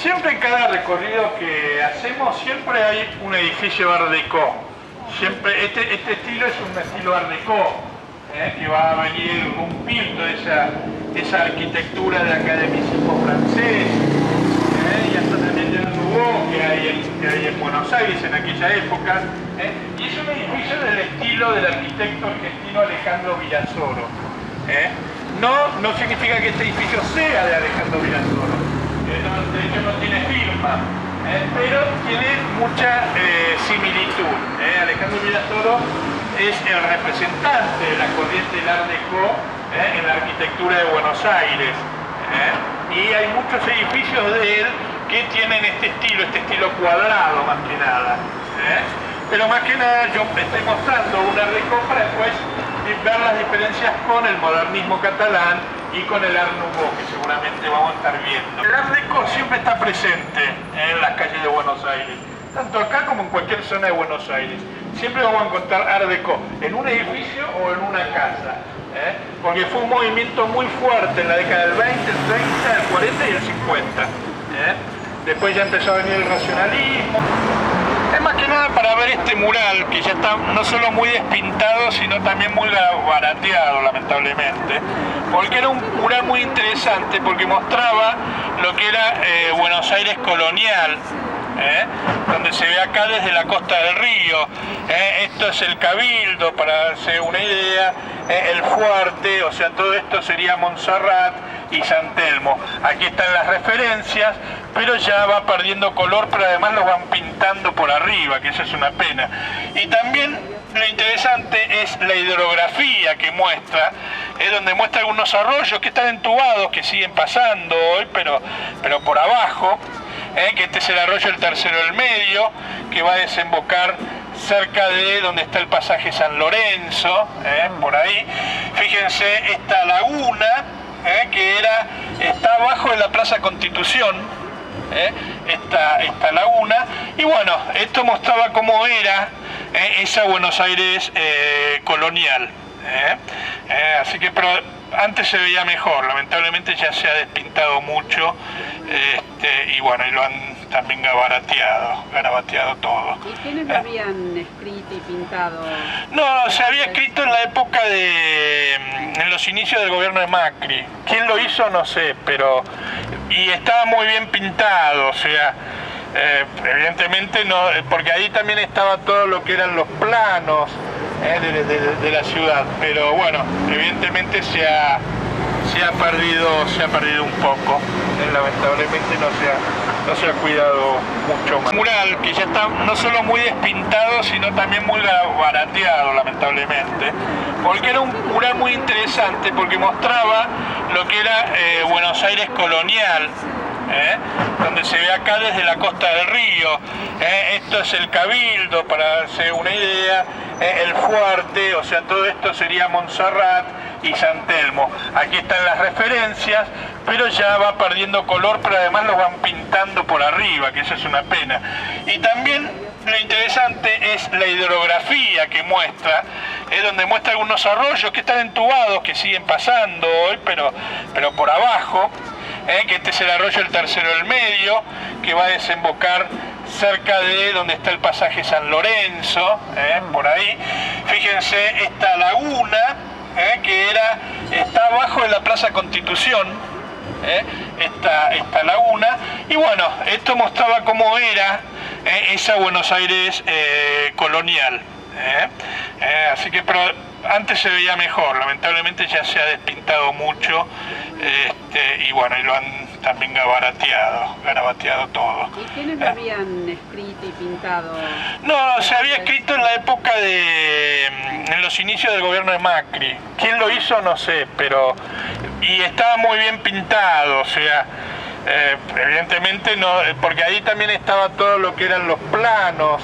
Siempre en cada recorrido que hacemos, siempre hay un edificio Art Deco. Siempre, este estilo es un estilo Art Deco, que va a venir rompiendo esa arquitectura de academicismo francés, y hasta también del Nouveau que hay en Buenos Aires en aquella época. Y es un edificio del estilo del arquitecto argentino Alejandro Virasoro. No significa que este edificio sea de Alejandro Virasoro, de hecho no tiene firma, pero tiene mucha similitud. Alejandro Virasoro es el representante de la corriente del Art Deco en la arquitectura de Buenos Aires, y hay muchos edificios de él que tienen este estilo cuadrado más que nada. Pero más que nada yo estoy mostrando un Art Deco para después ver las diferencias con el modernismo catalán y con el Art Nouveau, que seguramente vamos a estar viendo. El Art Deco siempre está presente en las calles de Buenos Aires, tanto acá como en cualquier zona de Buenos Aires. Siempre vamos a encontrar Art Deco en un edificio o en una casa, porque fue un movimiento muy fuerte en la década del 20, el 30, el 40 y el 50. Después ya empezó a venir el racionalismo. Es más que nada para ver este mural, que ya está no solo muy despintado, sino también muy barateado, lamentablemente. Porque era un mural muy interesante, porque mostraba lo que era Buenos Aires colonial, donde se ve acá desde la costa del río. Esto es el Cabildo, para hacer una idea, el Fuerte, o sea, todo esto sería Montserrat y San Telmo. Aquí están las referencias, pero ya va perdiendo color, pero además lo van pintando por arriba, que eso es una pena. Y también lo interesante es la hidrografía que muestra, donde muestra algunos arroyos que están entubados, que siguen pasando hoy, pero por abajo, que este es el arroyo del Tercero del Medio, que va a desembocar cerca de donde está el pasaje San Lorenzo, por ahí. Fíjense esta laguna, que está abajo de la Plaza Constitución, esta laguna, y bueno, esto mostraba cómo era esa Buenos Aires colonial. Así que, pero antes se veía mejor, lamentablemente ya se ha despintado mucho, y bueno, y lo han también garabateado todo. ¿Y quiénes lo habían escrito y pintado? No, se había escrito en la época en los inicios del gobierno de Macri. ¿Quién lo hizo? No sé, y estaba muy bien pintado, o sea, evidentemente no, porque ahí también estaba todo lo que eran los planos de la ciudad, pero bueno, evidentemente se ha perdido un poco, lamentablemente no se ha cuidado mucho más. Mural que ya está no solo muy despintado, sino también muy barateado, lamentablemente, porque era un mural muy interesante, porque mostraba lo que era Buenos Aires colonial, donde se ve acá desde la costa del río. Esto es el Cabildo, para hacer una idea, el Fuerte, o sea, todo esto sería Montserrat y San Telmo. Aquí están las referencias, pero ya va perdiendo color, pero además lo van pintando por arriba, que eso es una pena. Y también lo interesante es la hidrografía que muestra, donde muestra algunos arroyos que están entubados, que siguen pasando hoy, pero por abajo, que este es el arroyo del Tercero del Medio, que va a desembocar cerca de donde está el pasaje San Lorenzo, por ahí. Fíjense esta laguna, que está abajo de la Plaza Constitución, esta laguna, y bueno, esto mostraba cómo era esa Buenos Aires colonial. Así que, pero antes se veía mejor, lamentablemente ya se ha despintado mucho, y bueno, y lo han también garabateado todo. ¿Y quiénes lo habían escrito y pintado? No, se había escrito en la época en los inicios del gobierno de Macri. ¿Quién lo hizo? No sé, y estaba muy bien pintado, o sea, evidentemente no, porque ahí también estaba todo lo que eran los planos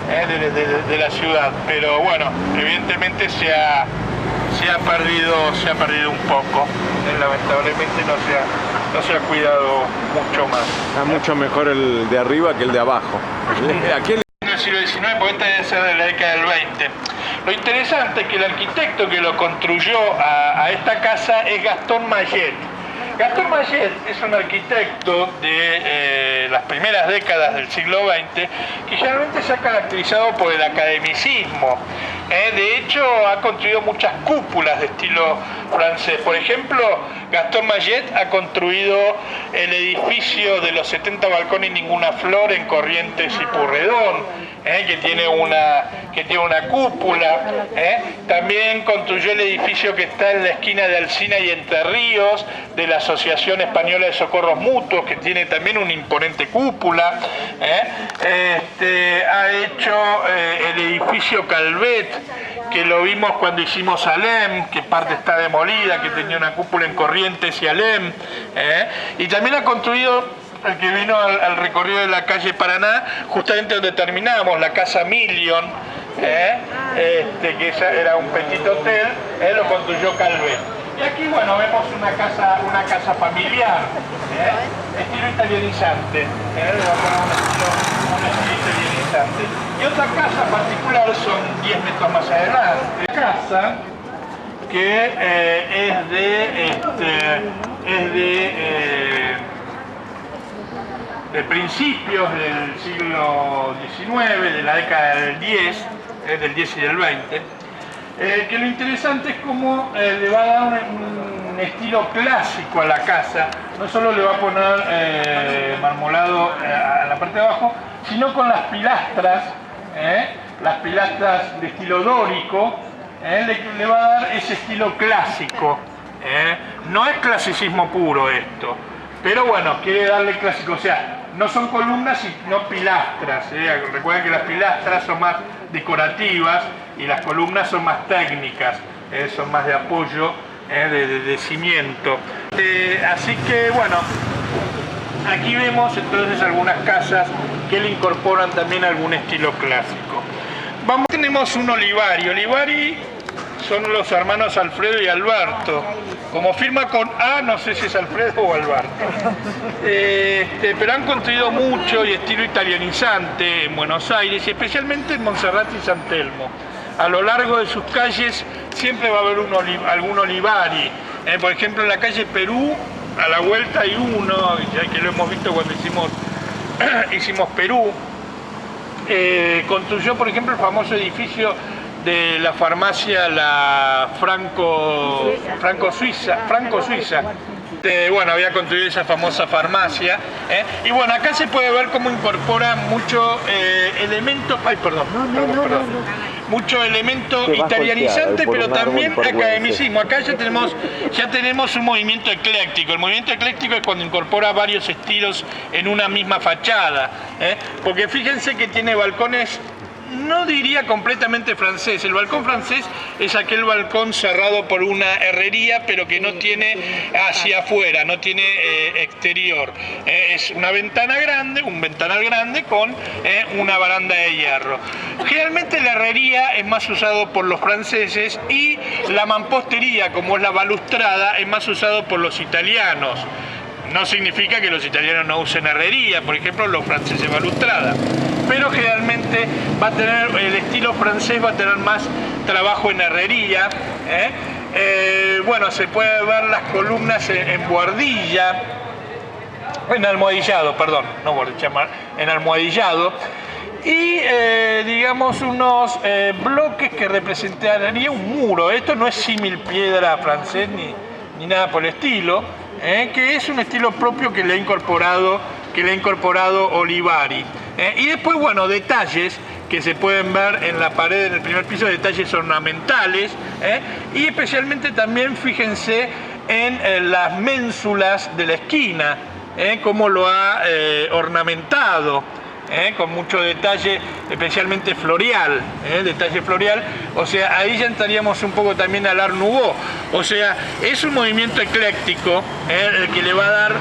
de la ciudad, pero bueno, evidentemente se ha perdido un poco, lamentablemente no se ha cuidado mucho más. Está mucho mejor el de arriba que el de abajo. En el siglo XIX, porque esta debe ser de la década del 20. Lo interesante es que el arquitecto que lo construyó a esta casa es Gastón Mayet. Gastón Mayet es un arquitecto de las primeras décadas del siglo XX, que generalmente se ha caracterizado por el academicismo. De hecho, ha construido muchas cúpulas de estilo francés. Por ejemplo, Gastón Mayet ha construido el edificio de los 70 balcones y ninguna flor en Corrientes y Purredón, que tiene una cúpula. También construyó el edificio que está en la esquina de Alsina y Entre Ríos, de la Asociación Española de Socorros Mutuos, que tiene también una imponente cúpula. Ha hecho el edificio Calvet, que lo vimos cuando hicimos Alem, que parte está demolida, que tenía una cúpula en Corrientes y Alem. Y también ha construido, el que vino al recorrido de la calle Paraná, justamente donde terminamos, la Casa Million, que esa era un petit hotel, lo construyó Calvet. Y aquí, bueno, vemos una casa familiar, estilo italianizante, un estilo italianizante. Y otra casa particular son 10 metros más adelante. La casa que de principios del siglo XIX, de la década del 10 y del 20, que lo interesante es cómo le va a dar un estilo clásico a la casa. No solo le va a poner marmolado a la parte de abajo, sino con las pilastras de estilo dórico, le va a dar ese estilo clásico. No es clasicismo puro esto, pero bueno, quiere darle clásico, o sea, no son columnas sino pilastras. Recuerden que las pilastras son más decorativas y las columnas son más técnicas, son más de apoyo, de cimiento. Así que bueno, aquí vemos entonces algunas casas que le incorporan también algún estilo clásico. Tenemos un Olivari. Olivari son los hermanos Alfredo y Alberto. Como firma con A, no sé si es Alfredo o Alberto. Pero han construido mucho y estilo italianizante en Buenos Aires, y especialmente en Montserrat y San Telmo. A lo largo de sus calles siempre va a haber algún Olivari. Por ejemplo, en la calle Perú, a la vuelta hay uno, ya que lo hemos visto cuando hicimos Perú. Construyó, por ejemplo, el famoso edificio de la farmacia, la Franco-Suiza. Bueno, había construido esa famosa farmacia. Y bueno, acá se puede ver cómo incorpora mucho elemento, mucho elemento italianizante, pero también academicismo. Acá ya tenemos un movimiento ecléctico. El movimiento ecléctico es cuando incorpora varios estilos en una misma fachada. Porque fíjense que tiene balcones, no diría completamente francés. El balcón francés es aquel balcón cerrado por una herrería, pero que no tiene hacia afuera, no tiene exterior. Es una ventana grande, un ventanal grande con una baranda de hierro. Generalmente la herrería es más usado por los franceses, y la mampostería, como es la balustrada, es más usado por los italianos. No significa que los italianos no usen herrería, por ejemplo, los franceses balustrada. Pero generalmente el estilo francés va a tener más trabajo en herrería. Bueno, se puede ver las columnas en buhardilla, en almohadillado, perdón, no buhardilla, en almohadillado. Y digamos unos bloques que representarían un muro. Esto no es símil piedra francés ni nada por el estilo, que es un estilo propio que le ha incorporado Olivari. Y después, bueno, detalles que se pueden ver en la pared, en el primer piso, detalles ornamentales, y especialmente también fíjense en las ménsulas de la esquina, cómo lo ha ornamentado. Con mucho detalle, especialmente floreal, detalle floreal. O sea, ahí ya entraríamos un poco también al Art Nouveau. O sea, es un movimiento ecléctico, el que le va a dar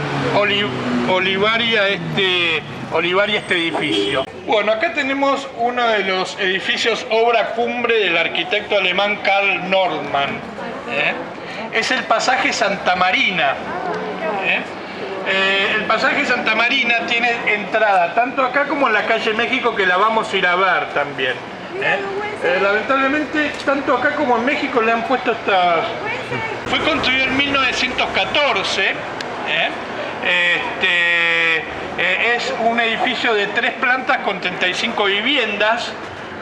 Olivari a este edificio. Bueno, acá tenemos uno de los edificios obra cumbre del arquitecto alemán Karl Nordmann. Es el pasaje Santa Marina. El pasaje Santa Marina tiene entrada tanto acá como en la calle México, que la vamos a ir a ver también. Lamentablemente, tanto acá como en México le han puesto estas... Fue construido en 1914. es un edificio de 3 plantas con 35 viviendas,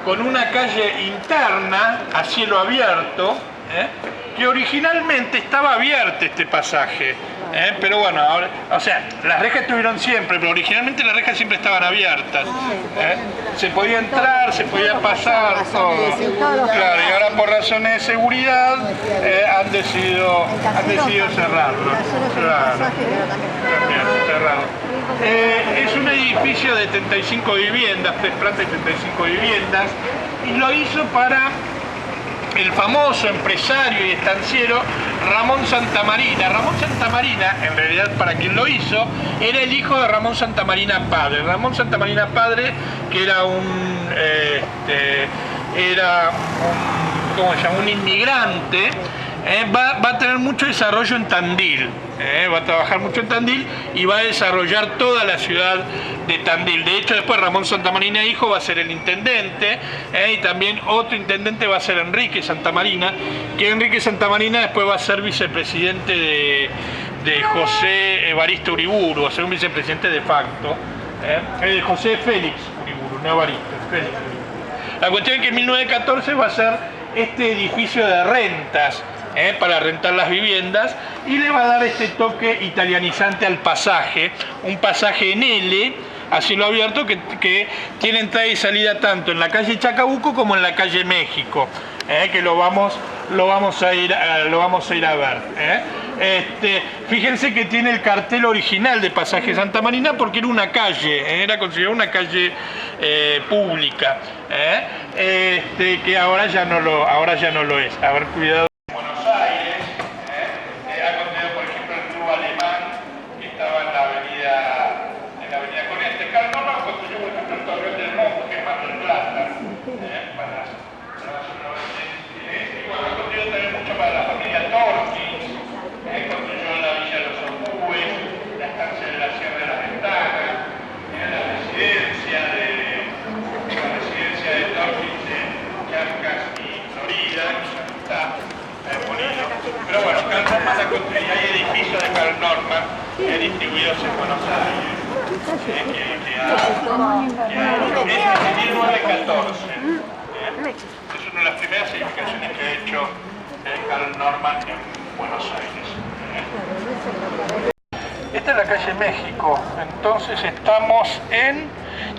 con una calle interna a cielo abierto, que originalmente estaba abierto este pasaje. Pero bueno, ahora, o sea, las rejas estuvieron siempre, pero originalmente las rejas siempre estaban abiertas. Se podía entrar, se podía pasar, todo. Claro, y ahora por razones de seguridad han decidido cerrarlo. Claro, también cerrarlo. Es un edificio de 35 viviendas, 3 plantas y 35 viviendas, y lo hizo para el famoso empresario y estanciero Ramón Santamarina. Ramón Santamarina, en realidad para quien lo hizo, era el hijo de Ramón Santamarina padre. Ramón Santamarina padre, que era ¿cómo se llama? Un inmigrante, va a tener mucho desarrollo en Tandil. Va a trabajar mucho en Tandil y va a desarrollar toda la ciudad de Tandil. De hecho, después Ramón Santamarina hijo va a ser el intendente, y también otro intendente va a ser Enrique Santamarina, que Enrique Santamarina después va a ser vicepresidente de José Evaristo Uriburu, va a ser un vicepresidente de facto, José Félix Uriburu, no Evaristo, Félix Uriburu. La cuestión es que en 1914 va a ser este edificio de rentas, para rentar las viviendas, y le va a dar este toque italianizante al pasaje, un pasaje en L, a cielo abierto, que tiene entrada y salida tanto en la calle Chacabuco como en la calle México, que lo vamos a ir a ver. Fíjense que tiene el cartel original de Pasaje Santa Marina, porque era una calle, era considerada una calle pública, que ahora ya no lo es. A ver, cuidado. Pero bueno, Carl Norman la construyó, hay edificios de Carl Norman distribuidos en Buenos Aires, es de 1914. Es una de las primeras edificaciones que ha hecho Carl Norman en Buenos Aires. Esta es la calle México, entonces estamos en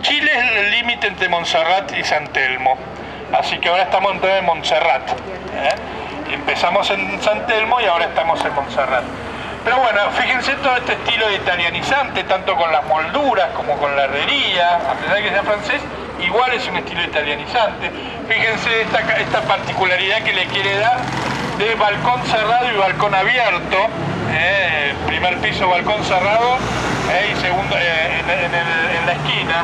Chile, es el límite entre Montserrat y San Telmo, así que ahora estamos en Montserrat. Empezamos en San Telmo y ahora estamos en Montserrat. Pero bueno, fíjense todo este estilo de italianizante, tanto con las molduras como con la herrería, a pesar de que sea francés, igual es un estilo italianizante. Fíjense esta particularidad que le quiere dar de balcón cerrado y balcón abierto. Primer piso balcón cerrado, y segundo en la esquina,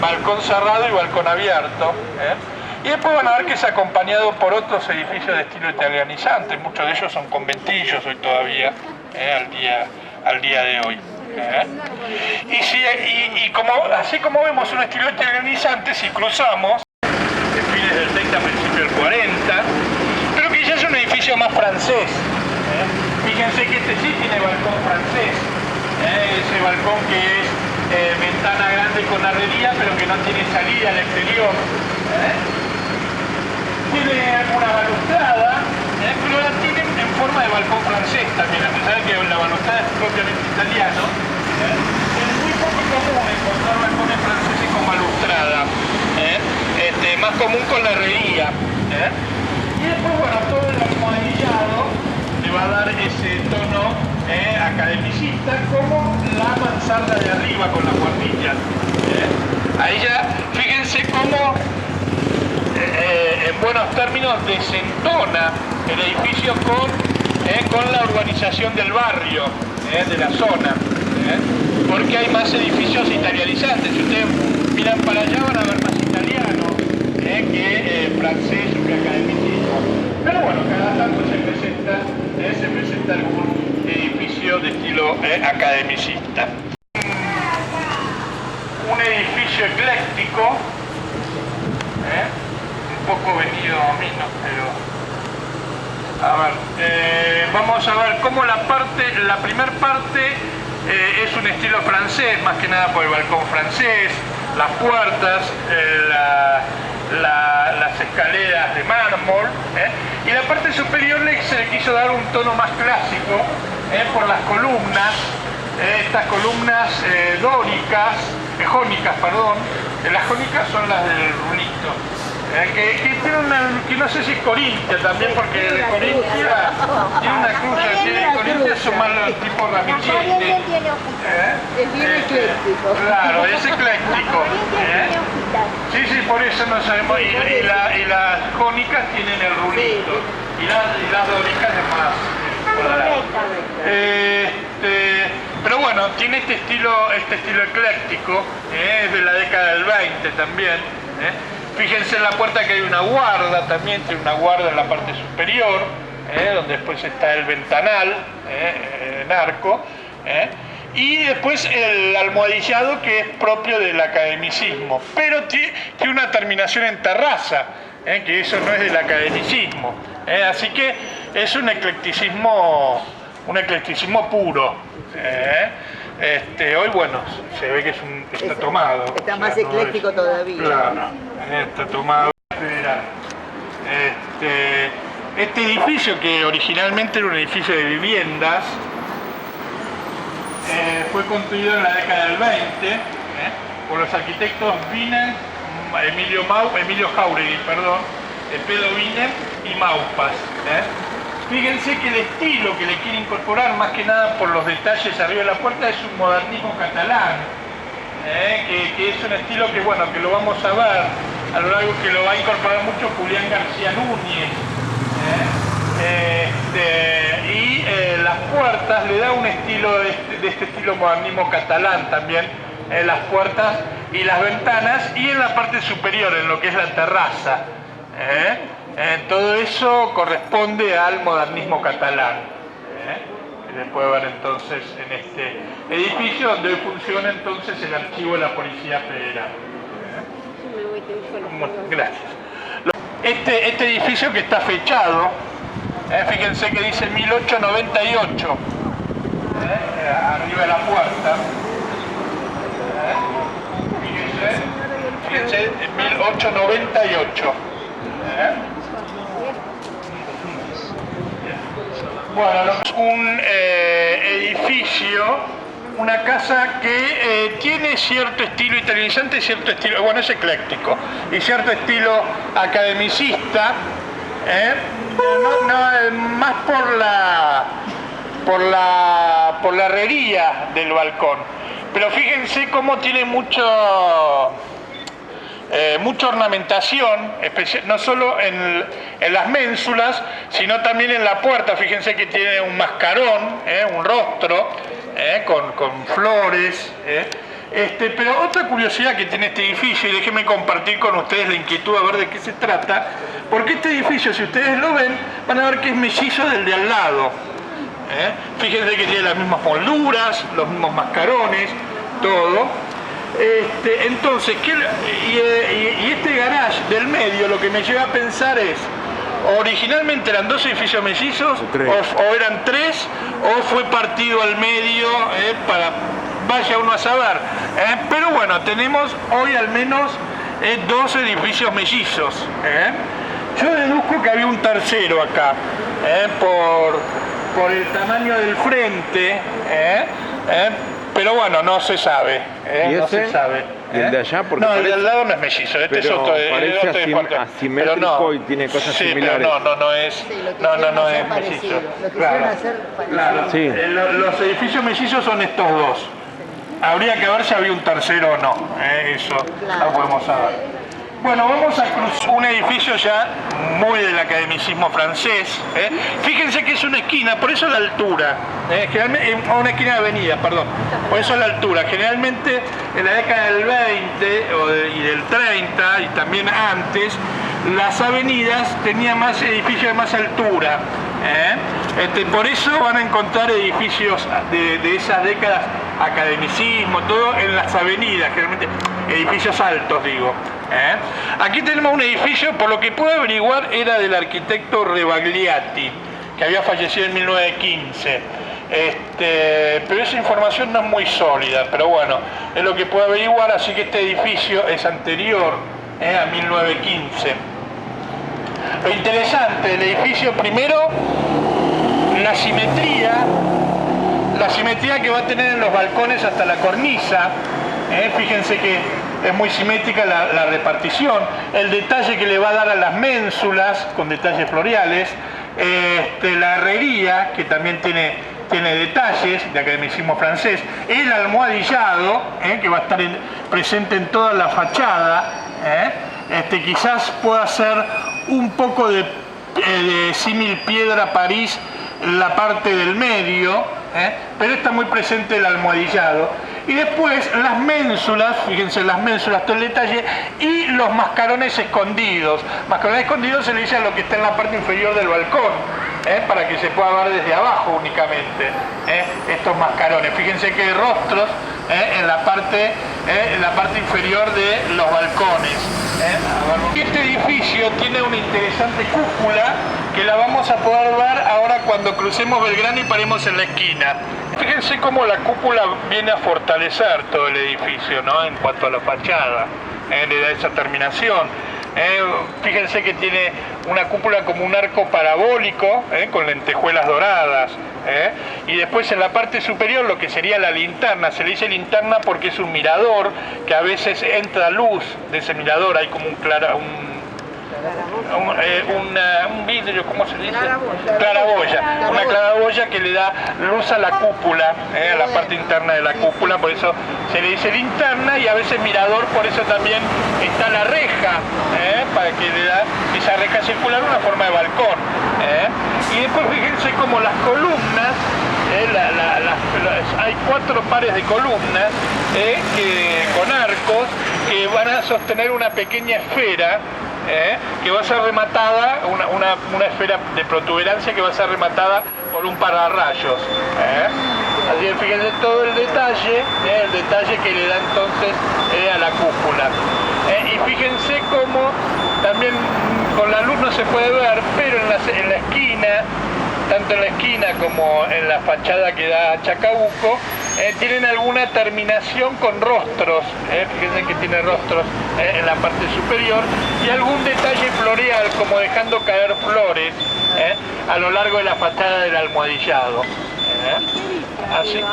balcón cerrado y balcón abierto. Y después van a ver que es acompañado por otros edificios de estilo italianizante, muchos de ellos son conventillos hoy todavía, al día de hoy. Así como vemos un estilo italianizante, si cruzamos, de fines del 30 a principios del 40, pero que ya es un edificio más francés. Fíjense que este sí tiene balcón francés, ese balcón que es ventana grande con herrería, pero que no tiene salida al exterior. Tiene una balustrada, pero la tienen en forma de balcón francés también, a pesar de que la balustrada es propiamente italiano. Es muy poco común encontrar balcones franceses con balustrada, más común con la herrería. Y después, bueno, todo el almohadillado le va a dar ese tono academicista, como la mansarda de arriba con la cuartilla. Ahí ya, fíjense cómo en buenos términos desentona el edificio con la urbanización del barrio, de la zona, porque hay más edificios italianizantes. Si ustedes miran para allá van a ver más italiano que francés o que academicismo. Pero bueno, cada tanto se presenta algún edificio de estilo academicista. Un edificio ecléctico, un poco venido a menos, pero a ver, vamos a ver cómo la primera parte es un estilo francés, más que nada por el balcón francés, las puertas, las escaleras de mármol, y la parte superior se le quiso dar un tono más clásico por las columnas, estas columnas jónicas, perdón. Las jónicas son las del rulito, que tiene que no sé si es corintia también, porque de Corintia tiene una cruz, de Corintia son más los tipos ramilletes. Es bien ecléctico. Claro, es ecléctico. Sí, por eso no sabemos. Y las jónicas tienen el rulito, y las dóricas es más cuadrado. Pero bueno, tiene este estilo ecléctico, es de la década del 20 también. Fíjense en la puerta que hay una guarda también, tiene una guarda en la parte superior, donde después está el ventanal, en arco, y después el almohadillado que es propio del academicismo, pero tiene una terminación en terraza, que eso no es del academicismo, así que es un eclecticismo puro. Hoy bueno, se ve que está tomado. Está más ecléctico todavía. Claro, está tomado. Este edificio, que originalmente era un edificio de viviendas, fue construido en la década del 20 por los arquitectos Emilio Jáuregui, Pedro Wiener y Maupas. Fíjense que el estilo que le quiere incorporar, más que nada por los detalles arriba de la puerta, es un modernismo catalán, que es un estilo que, bueno, que lo vamos a ver a lo largo, que lo va a incorporar mucho Julián García Núñez. Y las puertas le da un estilo de este estilo modernismo catalán también, las puertas y las ventanas, y en la parte superior, en lo que es la terraza. Todo eso corresponde al modernismo catalán, que se puede ver entonces en este edificio, donde hoy funciona entonces el archivo de la Policía Federal. Bueno, gracias. Este edificio, que está fechado, fíjense que dice 1898, arriba de la puerta. Fíjense, 1898. Bueno, es un edificio, una casa que tiene cierto estilo italianizante, cierto estilo, bueno, es ecléctico, y cierto estilo academicista, más por la herrería del balcón. Pero fíjense cómo tiene mucha ornamentación, no solo en las ménsulas, sino también en la puerta. Fíjense que tiene un mascarón, un rostro, con flores. Pero otra curiosidad que tiene este edificio, y déjenme compartir con ustedes la inquietud a ver de qué se trata, porque este edificio, si ustedes lo ven, van a ver que es mellizo del de al lado. Fíjense que tiene las mismas molduras, los mismos mascarones, todo. Entonces, y este garage del medio, lo que me lleva a pensar es, originalmente eran dos edificios mellizos, o eran tres, o fue partido al medio, vaya uno a saber. Pero bueno, tenemos hoy al menos dos edificios mellizos. Yo deduzco que había un tercero acá, por el tamaño del frente, pero bueno, no se sabe. ¿Y no ese? se sabe. ¿Y el de allá? Porque no, el de al lado no es mellizo, este es otro. Parece asimétrico, no, y tiene cosas sí, similares. Pero no es, Sí, no es mellizo. Lo quisieron hacer parecido. Claro. Sí. Los edificios mellizos son estos dos. Habría que ver si había un tercero o no. Eso lo podemos saber. Bueno, vamos a cruzar un edificio ya muy del academicismo francés. Fíjense que es una esquina, por eso la altura. Una esquina de avenida, perdón. Por eso la altura. Generalmente en la década del 20 y del 30 y también antes, las avenidas tenían más edificios de más altura. Por eso van a encontrar edificios de esas décadas, academicismo, todo en las avenidas, generalmente edificios altos, digo. Aquí tenemos un edificio, por lo que puedo averiguar, era del arquitecto Rebagliati, que había fallecido en 1915. pero esa información no es muy sólida, pero bueno, es lo que puedo averiguar, así que este edificio es anterior a 1915. Lo interesante del edificio, primero, la simetría que va a tener en los balcones hasta la cornisa. Fíjense que es muy simétrica la repartición, el detalle que le va a dar a las ménsulas con detalles floreales, la herrería que también tiene detalles de academicismo francés, el almohadillado que va a estar presente en toda la fachada, quizás pueda ser un poco de símil piedra París la parte del medio, pero está muy presente el almohadillado. Y después las ménsulas, fíjense, las ménsulas, todo el detalle, y los mascarones escondidos. Mascarones escondidos se le dice a lo que está en la parte inferior del balcón, para que se pueda ver desde abajo únicamente, estos mascarones. Fíjense que hay rostros en la parte inferior de los balcones. Este edificio tiene una interesante cúpula que la vamos a poder ver ahora cuando crucemos Belgrano y paremos en la esquina. Fíjense cómo la cúpula viene a fortalecer todo el edificio, ¿no? En cuanto a la fachada, le da esa terminación. Fíjense que tiene una cúpula como un arco parabólico, con lentejuelas doradas. Y después en la parte superior lo que sería la linterna, se le dice linterna porque es un mirador, que a veces entra luz de ese mirador, hay como un vidrio, ¿cómo se dice? Claraboya. Una claraboya que le da luz a la cúpula, a la parte interna de la cúpula, por eso se le dice linterna, y a veces mirador, por eso también está la reja, para que le da esa reja circular una forma de balcón. Y después fíjense como las columnas, hay 4 pares de columnas con arcos que van a sostener una pequeña esfera, que va a ser rematada, una esfera de protuberancia que va a ser rematada por un pararrayos. Así que fíjense todo el detalle que le da entonces a la cúpula. Y fíjense cómo también con la luz no se puede ver, pero en la esquina, tanto en la esquina como en la fachada que da a Chacabuco, tienen alguna terminación con rostros, fíjense que tiene rostros en la parte superior, y algún detalle floreal como dejando caer flores a lo largo de la fachada del almohadillado. Así,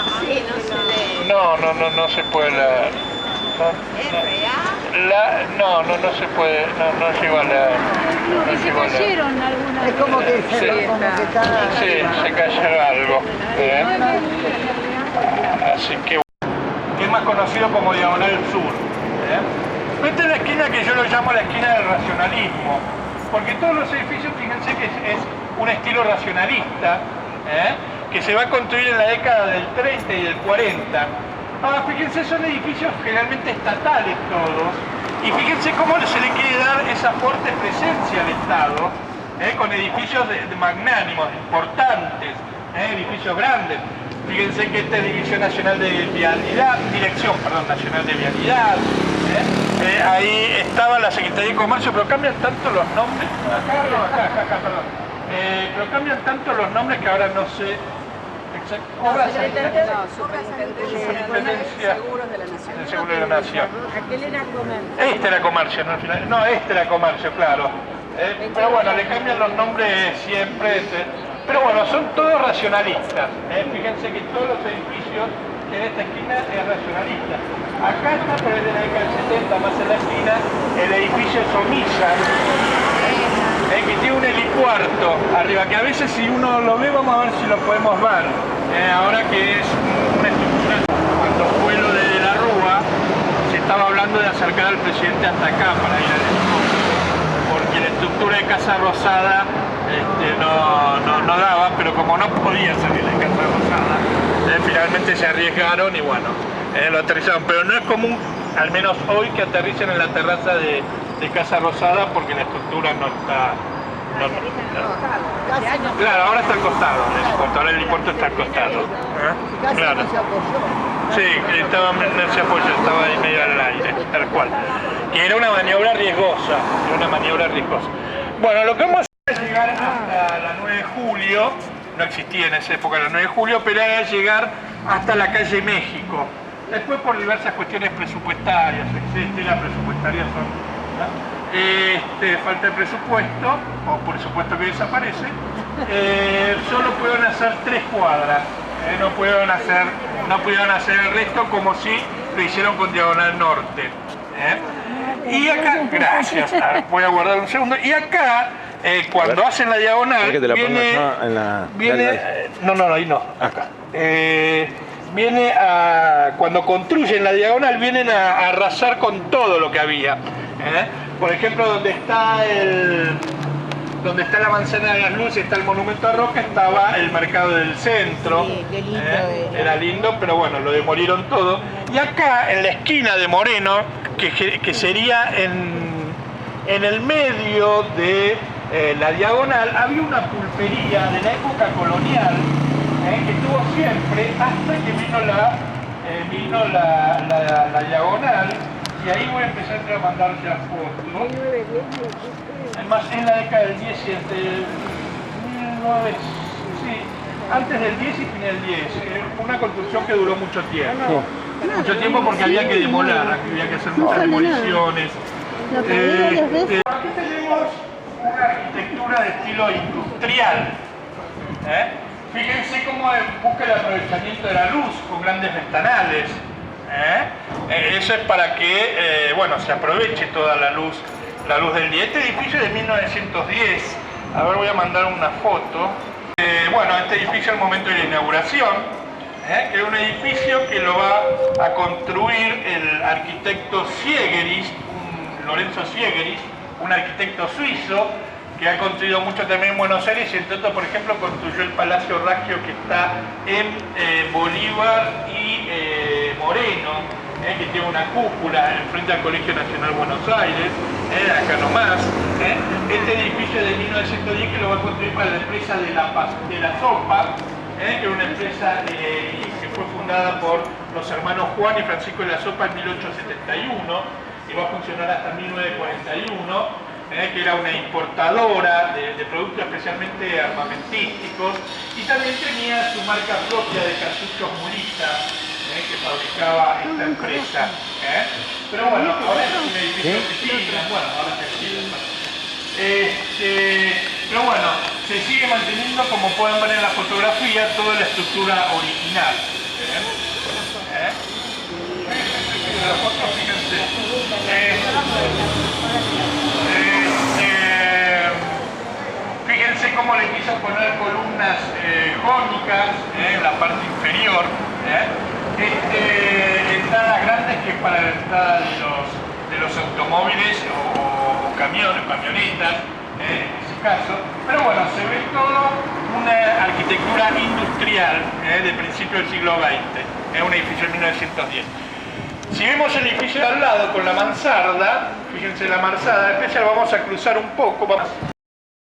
no se puede leer. No se puede, no llegó a leer. Es como que está... Sí, se cayó algo. Así que es más conocido como Diagonal Sur. Esta es la esquina que yo lo llamo la esquina del racionalismo, porque todos los edificios, fíjense que es un estilo racionalista, que se va a construir en la década del 30 y del 40. Fíjense, son edificios generalmente estatales todos, y fíjense cómo se le quiere dar esa fuerte presencia al Estado, con edificios magnánimos, importantes, edificios grandes. Fíjense que esta es Dirección Nacional de Vialidad, Nacional de Vialidad. Ahí estaba la Secretaría de Comercio, pero cambian tanto los nombres. Pero cambian tanto los nombres que ahora no sé. Superintendencia de Seguros de la Nación. El Seguro de la Nación. Aquel era comercio. Este era comercio, ¿no? Al final, no, este era comercio, claro. Pero bueno, le cambian los nombres siempre. Pero bueno, son todos racionalistas. Fíjense que todos los edificios en esta esquina es racionalista. Acá está, pero es de la década del 70, más en la esquina, el edificio Somisa, que tiene un helipuerto arriba, que a veces si uno lo ve, vamos a ver si lo podemos ver. Ahora que es una estructura, cuando fue lo de la Rúa, se estaba hablando de acercar al presidente hasta acá para ir al helicóptero, porque la estructura de Casa Rosada no daba, pero como no podía salir de Casa Rosada, finalmente se arriesgaron y bueno, lo aterrizaron. Pero no es común, al menos hoy, que aterricen en la terraza de Casa Rosada, porque la estructura no está... Claro, ahora está al costado, ahora el helipuerto está al costado. Claro. Sí, no se apoyó, estaba ahí medio al aire, tal cual. Y era una maniobra riesgosa, Bueno, lo que vamos a hacer es llegar hasta la 9 de julio, no existía en esa época la 9 de julio, pero era llegar hasta la calle México. Después por diversas cuestiones presupuestarias, la presupuestaria son, ¿no? Falta de presupuesto, o presupuesto que desaparece, solo pudieron hacer 3 cuadras, no pudieron hacer el resto como si lo hicieron con Diagonal Norte. Y acá, gracias, voy a guardar un segundo, y acá, cuando hacen la diagonal, que te la viene, pongas en la... no, ahí no, acá. Viene a, cuando construyen la diagonal, vienen a arrasar con todo lo que había. Por ejemplo, donde está la manzana de las luces, está el monumento a Roca, estaba el mercado del centro. Sí, qué lindo era lindo, pero bueno, lo demolieron todo. Y acá, en la esquina de Moreno, que sería en el medio de la diagonal, había una pulpería de la época colonial, que estuvo siempre hasta que vino la diagonal, y ahí voy a empezar a mandar ya fotos. Además, en la década del 10 y entre el 19, sí, antes del 10 y fin del 10, una construcción que duró mucho tiempo. Mucho tiempo porque había que demoler, había que hacer muchas demoliciones. Aquí tenemos una arquitectura de estilo industrial. Fíjense cómo busca el aprovechamiento de la luz con grandes ventanales. Eso es para que bueno, se aproveche toda la luz del día. Este edificio es de 1910. A ver, voy a mandar una foto. Bueno, este edificio al momento de la inauguración, que es un edificio que lo va a construir el arquitecto Siegeris, Lorenzo Siegeris, un arquitecto suizo que ha construido mucho también en Buenos Aires, y entre otros, por ejemplo, construyó el Palacio Raggio que está en Bolívar y Moreno, que tiene una cúpula frente al Colegio Nacional Buenos Aires, acá nomás. Este edificio de 1910 que lo va a construir para la empresa de la Sopa, que es una empresa que fue fundada por los hermanos Juan y Francisco de la Sopa en 1871 y va a funcionar hasta 1941. Que era una importadora de productos especialmente armamentísticos, y también tenía su marca propia de cartuchos Murita, que fabricaba esta empresa. Pero bueno, ahora es un edificio de oficina, bueno, ahora pero bueno, se sigue manteniendo, como pueden ver en la fotografía, toda la estructura original. La foto, fíjense. Fíjense cómo le quiso poner columnas jónicas en la parte inferior. Entradas grandes que es para la entrada de los automóviles o camionetas, en ese caso. Pero bueno, se ve todo una arquitectura industrial de principio del siglo XX. Es un edificio de 1910. Si vemos el edificio de al lado con la mansarda, fíjense la mansarda, después ya lo vamos a cruzar un poco.